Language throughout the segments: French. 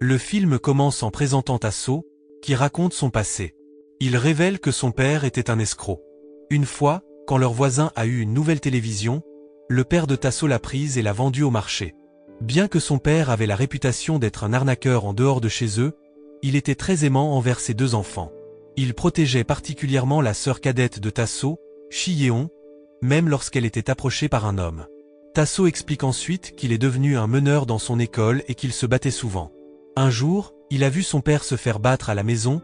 Le film commence en présentant Tasso, qui raconte son passé. Il révèle que son père était un escroc. Une fois, quand leur voisin a eu une nouvelle télévision, le père de Tasso l'a prise et l'a vendue au marché. Bien que son père avait la réputation d'être un arnaqueur en dehors de chez eux, il était très aimant envers ses deux enfants. Il protégeait particulièrement la sœur cadette de Tasso, Chi-yeon, même lorsqu'elle était approchée par un homme. Tasso explique ensuite qu'il est devenu un meneur dans son école et qu'il se battait souvent. Un jour, il a vu son père se faire battre à la maison,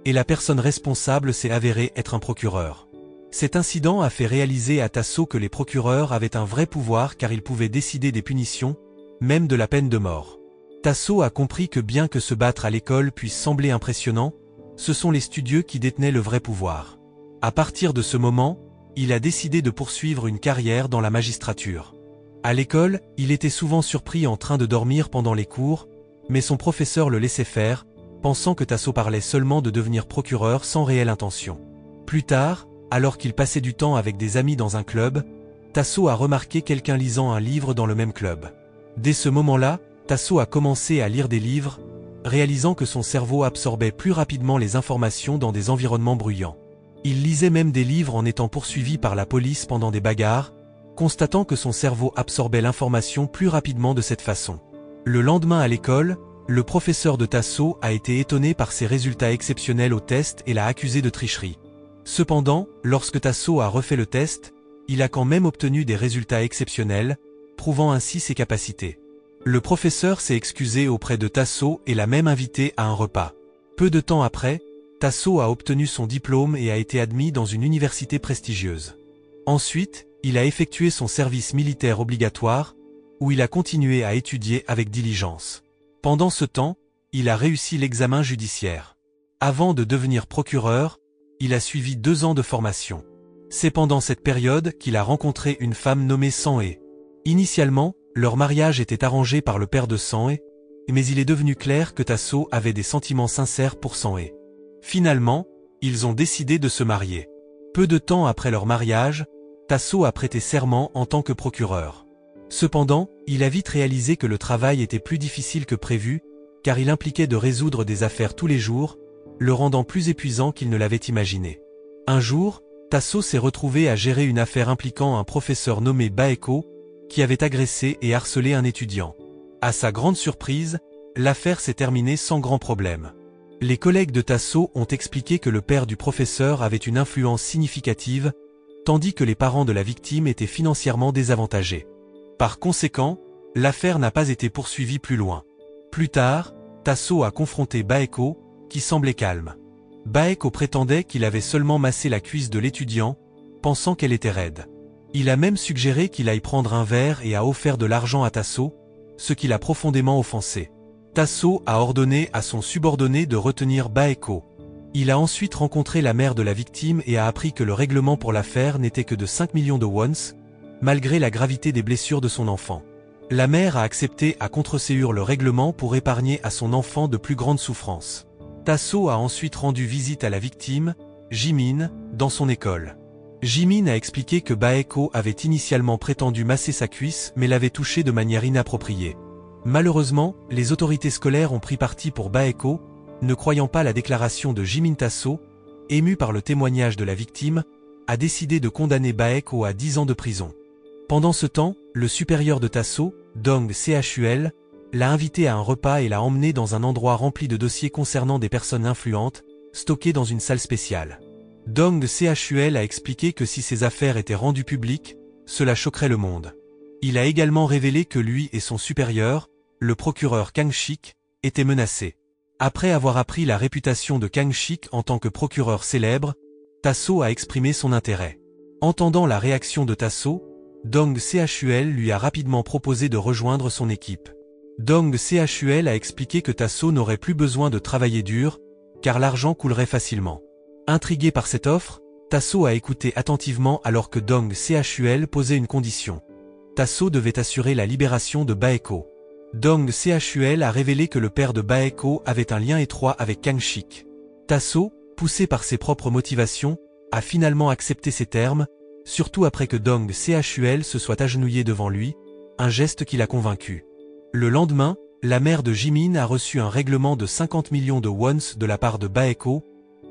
et la personne responsable s'est avérée être un procureur. Cet incident a fait réaliser à Tasso que les procureurs avaient un vrai pouvoir car ils pouvaient décider des punitions, même de la peine de mort. Tasso a compris que bien que se battre à l'école puisse sembler impressionnant, ce sont les studieux qui détenaient le vrai pouvoir. À partir de ce moment, il a décidé de poursuivre une carrière dans la magistrature. À l'école, il était souvent surpris en train de dormir pendant les cours, mais son professeur le laissait faire, pensant que Tasso parlait seulement de devenir procureur sans réelle intention. Plus tard, alors qu'il passait du temps avec des amis dans un club, Tasso a remarqué quelqu'un lisant un livre dans le même club. Dès ce moment-là, Tasso a commencé à lire des livres, réalisant que son cerveau absorbait plus rapidement les informations dans des environnements bruyants. Il lisait même des livres en étant poursuivi par la police pendant des bagarres, constatant que son cerveau absorbait l'information plus rapidement de cette façon. Le lendemain à l'école, le professeur de Tasso a été étonné par ses résultats exceptionnels au test et l'a accusé de tricherie. Cependant, lorsque Tasso a refait le test, il a quand même obtenu des résultats exceptionnels, prouvant ainsi ses capacités. Le professeur s'est excusé auprès de Tasso et l'a même invité à un repas. Peu de temps après, Tasso a obtenu son diplôme et a été admis dans une université prestigieuse. Ensuite, il a effectué son service militaire obligatoire, où il a continué à étudier avec diligence. Pendant ce temps, il a réussi l'examen judiciaire. Avant de devenir procureur, il a suivi 2 ans de formation. C'est pendant cette période qu'il a rencontré une femme nommée Sang-hye. Initialement, leur mariage était arrangé par le père de Sang-hye, mais il est devenu clair que Tasso avait des sentiments sincères pour Sang-hye. Finalement, ils ont décidé de se marier. Peu de temps après leur mariage, Tasso a prêté serment en tant que procureur. Cependant, il a vite réalisé que le travail était plus difficile que prévu, car il impliquait de résoudre des affaires tous les jours, le rendant plus épuisant qu'il ne l'avait imaginé. Un jour, Tasso s'est retrouvé à gérer une affaire impliquant un professeur nommé Baeko, qui avait agressé et harcelé un étudiant. À sa grande surprise, l'affaire s'est terminée sans grand problème. Les collègues de Tasso ont expliqué que le père du professeur avait une influence significative, tandis que les parents de la victime étaient financièrement désavantagés. Par conséquent, l'affaire n'a pas été poursuivie plus loin. Plus tard, Tasso a confronté Baeko, qui semblait calme. Baeko prétendait qu'il avait seulement massé la cuisse de l'étudiant, pensant qu'elle était raide. Il a même suggéré qu'il aille prendre un verre et a offert de l'argent à Tasso, ce qui l'a profondément offensé. Tasso a ordonné à son subordonné de retenir Baeko. Il a ensuite rencontré la mère de la victime et a appris que le règlement pour l'affaire n'était que de 5 millions de wons, malgré la gravité des blessures de son enfant. La mère a accepté à contre-ségur le règlement pour épargner à son enfant de plus grandes souffrances. Tasso a ensuite rendu visite à la victime, Jimin, dans son école. Jimin a expliqué que Baeko avait initialement prétendu masser sa cuisse mais l'avait touché de manière inappropriée. Malheureusement, les autorités scolaires ont pris parti pour Baeko, ne croyant pas la déclaration de Jimin. Tasso, ému par le témoignage de la victime, a décidé de condamner Baeko à 10 ans de prison. Pendant ce temps, le supérieur de Tasso, Dong Chul, l'a invité à un repas et l'a emmené dans un endroit rempli de dossiers concernant des personnes influentes, stockés dans une salle spéciale. Dong Chul a expliqué que si ces affaires étaient rendues publiques, cela choquerait le monde. Il a également révélé que lui et son supérieur, le procureur Kang Shik, étaient menacés. Après avoir appris la réputation de Kang Shik en tant que procureur célèbre, Tasso a exprimé son intérêt. Entendant la réaction de Tasso, Dong Chul lui a rapidement proposé de rejoindre son équipe. Dong Chul a expliqué que Tasso n'aurait plus besoin de travailler dur, car l'argent coulerait facilement. Intrigué par cette offre, Tasso a écouté attentivement alors que Dong Chul posait une condition. Tasso devait assurer la libération de Baeko. Dong Chul a révélé que le père de Baeko avait un lien étroit avec Kang Shik. Tasso, poussé par ses propres motivations, a finalement accepté ces termes, surtout après que Dong Chul se soit agenouillé devant lui, un geste qui l'a convaincu. Le lendemain, la mère de Jimin a reçu un règlement de 50 millions de wons de la part de Baeko,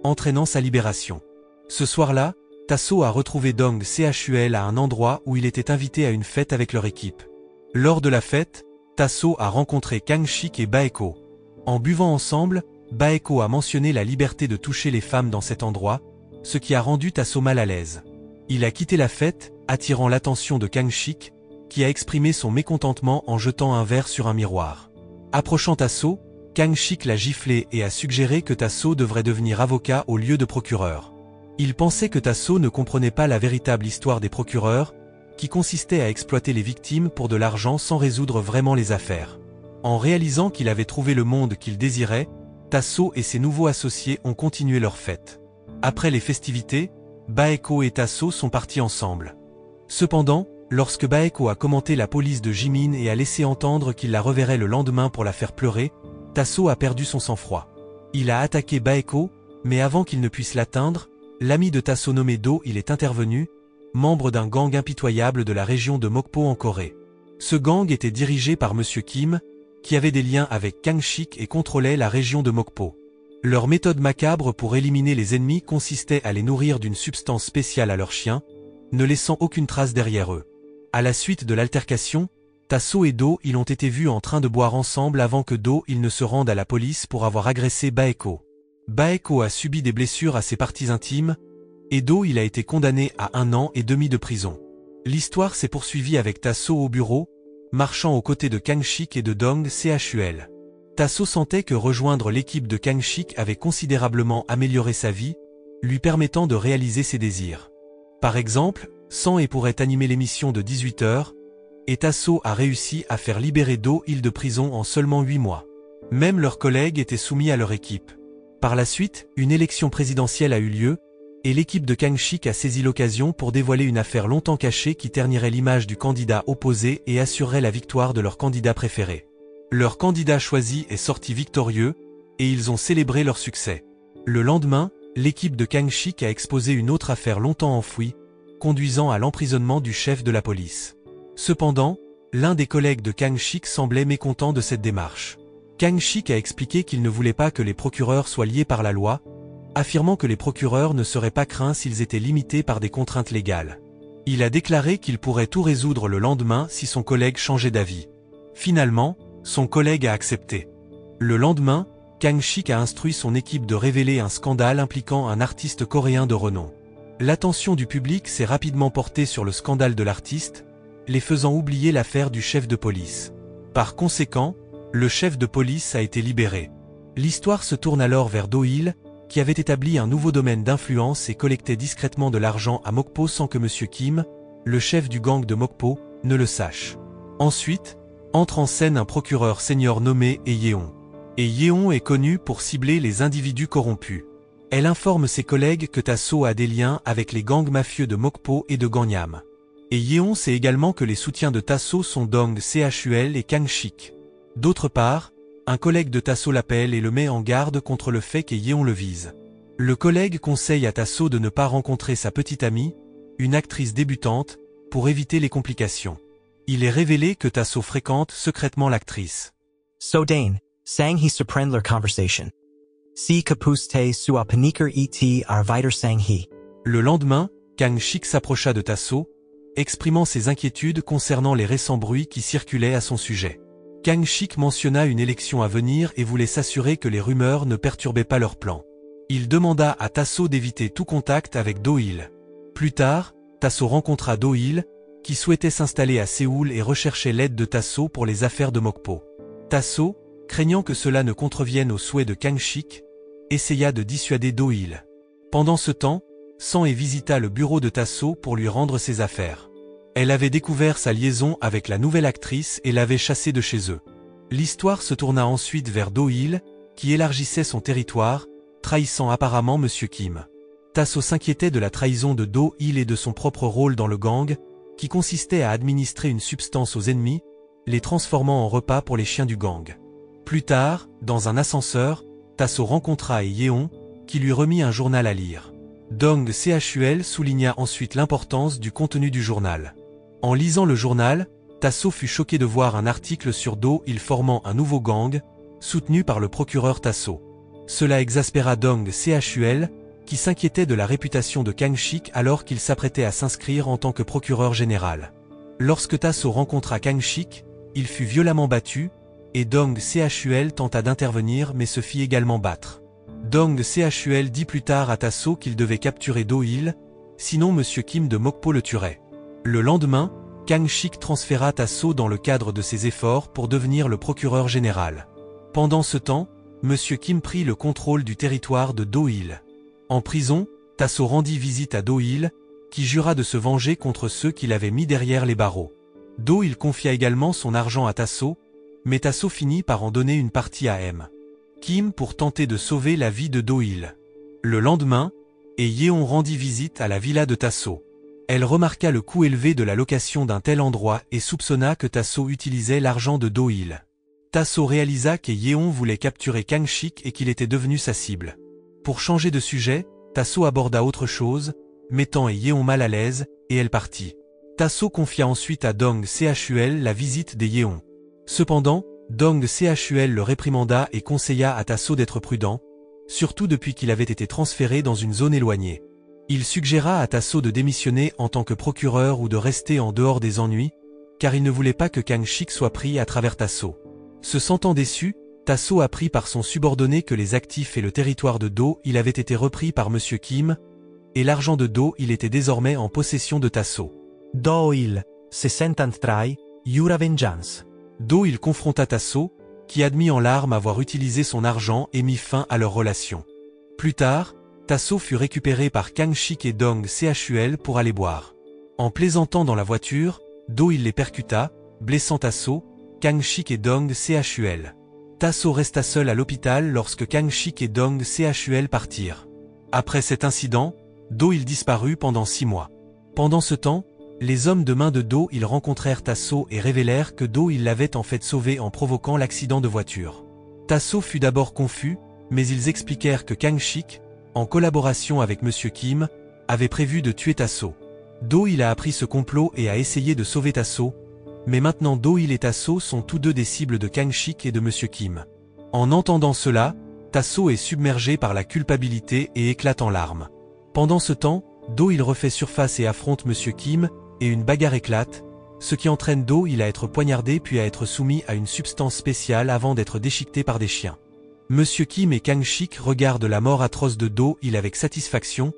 entraînant sa libération. Ce soir-là, Tasso a retrouvé Dong Chul à un endroit où il était invité à une fête avec leur équipe. Lors de la fête, Tasso a rencontré Kang Shik et Baeko. En buvant ensemble, Baeko a mentionné la liberté de toucher les femmes dans cet endroit, ce qui a rendu Tasso mal à l'aise. Il a quitté la fête, attirant l'attention de Kang Shik, qui a exprimé son mécontentement en jetant un verre sur un miroir. Approchant Tasso, Kang Shik l'a giflé et a suggéré que Tasso devrait devenir avocat au lieu de procureur. Il pensait que Tasso ne comprenait pas la véritable histoire des procureurs, qui consistait à exploiter les victimes pour de l'argent sans résoudre vraiment les affaires. En réalisant qu'il avait trouvé le monde qu'il désirait, Tasso et ses nouveaux associés ont continué leur fête. Après les festivités, Baeko et Tasso sont partis ensemble. Cependant, lorsque Baeko a commenté la police de Jimin et a laissé entendre qu'il la reverrait le lendemain pour la faire pleurer, Tasso a perdu son sang-froid. Il a attaqué Baeko, mais avant qu'il ne puisse l'atteindre, l'ami de Tasso nommé Do-il est intervenu, membre d'un gang impitoyable de la région de Mokpo en Corée. Ce gang était dirigé par Monsieur Kim, qui avait des liens avec Kang Shik et contrôlait la région de Mokpo. Leur méthode macabre pour éliminer les ennemis consistait à les nourrir d'une substance spéciale à leurs chiens, ne laissant aucune trace derrière eux. À la suite de l'altercation, Tasso et Do-il ont été vus en train de boire ensemble avant que Do-il ne se rende à la police pour avoir agressé Baeko. Baeko a subi des blessures à ses parties intimes, et Do-il a été condamné à 1 an et demi de prison. L'histoire s'est poursuivie avec Tasso au bureau, marchant aux côtés de Kang Shik et de Dong Chul. Tasso sentait que rejoindre l'équipe de Kang Shik avait considérablement amélioré sa vie, lui permettant de réaliser ses désirs. Par exemple, Sang pourrait animer l'émission de 18h, et Tasso a réussi à faire libérer Do-il de prison en seulement 8 mois. Même leurs collègues étaient soumis à leur équipe. Par la suite, une élection présidentielle a eu lieu, et l'équipe de Kang Shik a saisi l'occasion pour dévoiler une affaire longtemps cachée qui ternirait l'image du candidat opposé et assurerait la victoire de leur candidat préféré. Leur candidat choisi est sorti victorieux, et ils ont célébré leur succès. Le lendemain, l'équipe de Kang Shik a exposé une autre affaire longtemps enfouie, conduisant à l'emprisonnement du chef de la police. Cependant, l'un des collègues de Kang Shik semblait mécontent de cette démarche. Kang Shik a expliqué qu'il ne voulait pas que les procureurs soient liés par la loi, affirmant que les procureurs ne seraient pas craints s'ils étaient limités par des contraintes légales. Il a déclaré qu'il pourrait tout résoudre le lendemain si son collègue changeait d'avis. Finalement, son collègue a accepté. Le lendemain, Kang Shik a instruit son équipe de révéler un scandale impliquant un artiste coréen de renom. L'attention du public s'est rapidement portée sur le scandale de l'artiste, les faisant oublier l'affaire du chef de police. Par conséquent, le chef de police a été libéré. L'histoire se tourne alors vers Do-il, qui avait établi un nouveau domaine d'influence et collectait discrètement de l'argent à Mokpo sans que Monsieur Kim, le chef du gang de Mokpo, ne le sache. Ensuite, entre en scène un procureur senior nommé Yeon. Et Yeon est connu pour cibler les individus corrompus. Elle informe ses collègues que Tasso a des liens avec les gangs mafieux de Mokpo et de Gangnam. Et Yeon sait également que les soutiens de Tasso sont Dong Chul et Kang Shik. D'autre part, un collègue de Tasso l'appelle et le met en garde contre le fait qu'Yeon le vise. Le collègue conseille à Tasso de ne pas rencontrer sa petite amie, une actrice débutante, pour éviter les complications. Il est révélé que Tasso fréquente secrètement l'actrice. So Dane, sang he surprend leur conversation. Si kapuste sua paniker et arviter sang he. Le lendemain, Kang Shik s'approcha de Tasso, exprimant ses inquiétudes concernant les récents bruits qui circulaient à son sujet. Kang Shik mentionna une élection à venir et voulait s'assurer que les rumeurs ne perturbaient pas leur plan. Il demanda à Tasso d'éviter tout contact avec Do-il. Plus tard, Tasso rencontra Do-il, qui souhaitait s'installer à Séoul et recherchait l'aide de Tasso pour les affaires de Mokpo. Tasso, craignant que cela ne contrevienne aux souhaits de Kang Shik, essaya de dissuader Do-il. Pendant ce temps, Sang visita le bureau de Tasso pour lui rendre ses affaires. Elle avait découvert sa liaison avec la nouvelle actrice et l'avait chassé de chez eux. L'histoire se tourna ensuite vers Do-il, qui élargissait son territoire, trahissant apparemment Monsieur Kim. Tasso s'inquiétait de la trahison de Do-il et de son propre rôle dans le gang, qui consistait à administrer une substance aux ennemis, les transformant en repas pour les chiens du gang. Plus tard, dans un ascenseur, Tasso rencontra Yeon, qui lui remit un journal à lire. Dong Chul souligna ensuite l'importance du contenu du journal. En lisant le journal, Tasso fut choqué de voir un article sur Do-il formant un nouveau gang, soutenu par le procureur Tasso. Cela exaspéra Dong Chul, qui s'inquiétait de la réputation de Kang Shik alors qu'il s'apprêtait à s'inscrire en tant que procureur général. Lorsque Tasso rencontra Kang Shik, il fut violemment battu, et Dong Chul tenta d'intervenir mais se fit également battre. Dong Chul dit plus tard à Tasso qu'il devait capturer Do-il, sinon M. Kim de Mokpo le tuerait. Le lendemain, Kang Shik transféra Tasso dans le cadre de ses efforts pour devenir le procureur général. Pendant ce temps, M. Kim prit le contrôle du territoire de Do-il. En prison, Tasso rendit visite à Do-il, qui jura de se venger contre ceux qui l'avaient mis derrière les barreaux. Do-il confia également son argent à Tasso, mais Tasso finit par en donner une partie à M. Kim pour tenter de sauver la vie de Do-il. Le lendemain, Yeon rendit visite à la villa de Tasso. Elle remarqua le coût élevé de la location d'un tel endroit et soupçonna que Tasso utilisait l'argent de Do-il. Tasso réalisa qu'Yeon voulait capturer Kang Shik et qu'il était devenu sa cible. Pour changer de sujet, Tasso aborda autre chose, mettant Yeon mal à l'aise, et elle partit. Tasso confia ensuite à Dong Chul la visite d'Yeon. Cependant, Dong Chul le réprimanda et conseilla à Tasso d'être prudent, surtout depuis qu'il avait été transféré dans une zone éloignée. Il suggéra à Tasso de démissionner en tant que procureur ou de rester en dehors des ennuis, car il ne voulait pas que Kang Shik soit pris à travers Tasso. Se sentant déçu, Tasso apprit par son subordonné que les actifs et le territoire de Do-il avaient été repris par M. Kim, et l'argent de Do-il était désormais en possession de Tasso. Do-il, 63, Yura Vengeance. Do-il confronta Tasso, qui admit en larmes avoir utilisé son argent et mis fin à leur relation. Plus tard, Tasso fut récupéré par Kang Shik et Dong Chul pour aller boire. En plaisantant dans la voiture, Do-il les percuta, blessant Tasso, Kang Shik et Dong Chul. Tasso resta seul à l'hôpital lorsque Kang Shik et Dong Chul partirent. Après cet incident, Do-il disparut pendant 6 mois. Pendant ce temps, les hommes de main de Do-il rencontrèrent Tasso et révélèrent que Do-il l'avait en fait sauvé en provoquant l'accident de voiture. Tasso fut d'abord confus, mais ils expliquèrent que Kang Shik, en collaboration avec M. Kim, avait prévu de tuer Tasso. Do-il a appris ce complot et a essayé de sauver Tasso, mais maintenant Do-il et Tasso sont tous deux des cibles de Kang Shik et de M. Kim. En entendant cela, Tasso est submergé par la culpabilité et éclate en larmes. Pendant ce temps, Do-il refait surface et affronte M. Kim, et une bagarre éclate, ce qui entraîne Do-il à être poignardé puis à être soumis à une substance spéciale avant d'être déchiqueté par des chiens. M. Kim et Kang Shik regardent la mort atroce de Do-il avec satisfaction,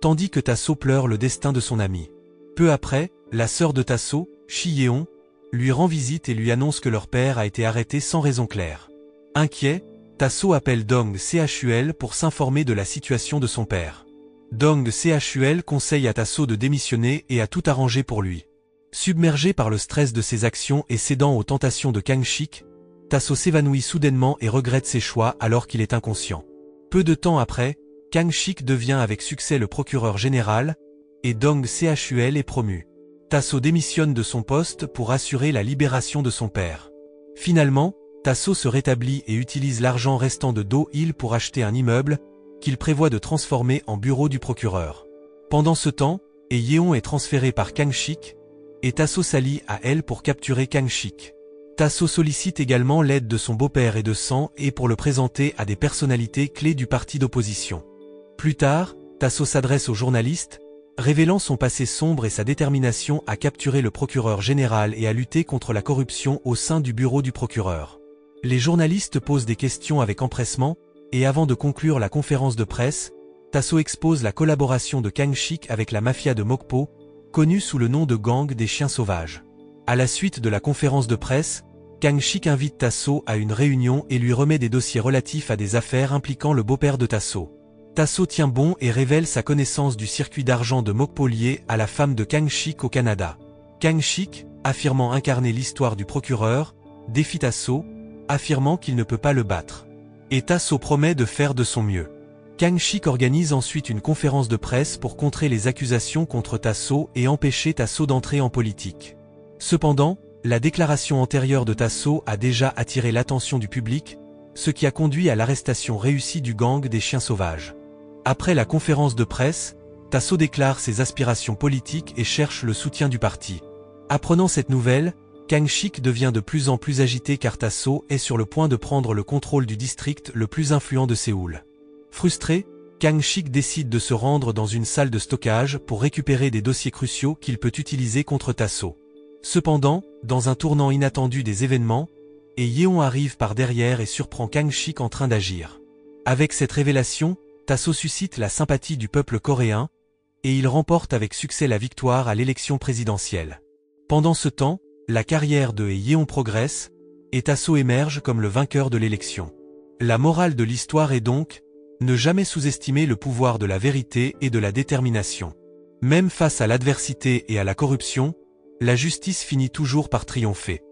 tandis que Tasso pleure le destin de son ami. Peu après, la sœur de Tasso, Shi-yeon, lui rend visite et lui annonce que leur père a été arrêté sans raison claire. Inquiet, Tasso appelle Dong Chul pour s'informer de la situation de son père. Dong Chul conseille à Tasso de démissionner et à tout arranger pour lui. Submergé par le stress de ses actions et cédant aux tentations de Kang Shik, Tasso s'évanouit soudainement et regrette ses choix alors qu'il est inconscient. Peu de temps après, Kang Shik devient avec succès le procureur général, et Dong Chul est promu. Tasso démissionne de son poste pour assurer la libération de son père. Finalement, Tasso se rétablit et utilise l'argent restant de Do-il pour acheter un immeuble, qu'il prévoit de transformer en bureau du procureur. Pendant ce temps, Yeon est transféré par Kang Shik, et Tasso s'allie à elle pour capturer Kang Shik. Tasso sollicite également l'aide de son beau-père et de Sang et pour le présenter à des personnalités clés du parti d'opposition. Plus tard, Tasso s'adresse aux journalistes, révélant son passé sombre et sa détermination à capturer le procureur général et à lutter contre la corruption au sein du bureau du procureur. Les journalistes posent des questions avec empressement, et avant de conclure la conférence de presse, Tasso expose la collaboration de Kang Shik avec la mafia de Mokpo, connue sous le nom de gang des chiens sauvages. À la suite de la conférence de presse, Kang Shik invite Tasso à une réunion et lui remet des dossiers relatifs à des affaires impliquant le beau-père de Tasso. Tasso tient bon et révèle sa connaissance du circuit d'argent de Mokpo lié à la femme de Kang Shik au Canada. Kang Shik, affirmant incarner l'histoire du procureur, défie Tasso, affirmant qu'il ne peut pas le battre. Et Tasso promet de faire de son mieux. Kang Shik organise ensuite une conférence de presse pour contrer les accusations contre Tasso et empêcher Tasso d'entrer en politique. Cependant, la déclaration antérieure de Tasso a déjà attiré l'attention du public, ce qui a conduit à l'arrestation réussie du gang des chiens sauvages. Après la conférence de presse, Tasso déclare ses aspirations politiques et cherche le soutien du parti. Apprenant cette nouvelle, Kang Shik devient de plus en plus agité car Tasso est sur le point de prendre le contrôle du district le plus influent de Séoul. Frustré, Kang Shik décide de se rendre dans une salle de stockage pour récupérer des dossiers cruciaux qu'il peut utiliser contre Tasso. Cependant, dans un tournant inattendu des événements, Yeon arrive par derrière et surprend Kang Shik en train d'agir. Avec cette révélation, Tasso suscite la sympathie du peuple coréen, et il remporte avec succès la victoire à l'élection présidentielle. Pendant ce temps, la carrière de Yeon progresse, et Tasso émerge comme le vainqueur de l'élection. La morale de l'histoire est donc, ne jamais sous-estimer le pouvoir de la vérité et de la détermination. Même face à l'adversité et à la corruption, la justice finit toujours par triompher.